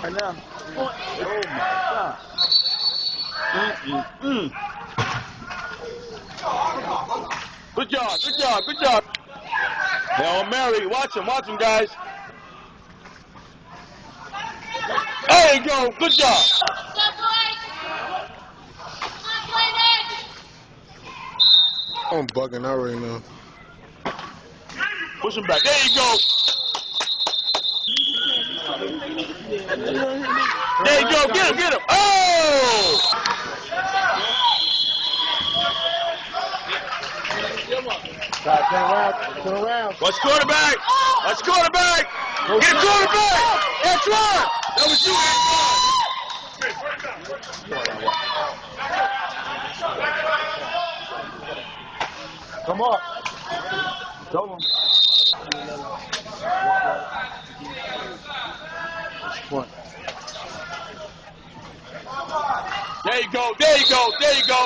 Right now. Oh my God. Good job, good job, good job. Hail Mary, watch him, guys. There you go, good job. I'm bugging out right now. Push him back. There you go. There you go. Get him, get him. Oh! Turn around. Watch quarterback. Watch quarterback. Get a quarterback. Antoine. That was you, Antoine. Come on. Tell him. There you go. There you go. There you go.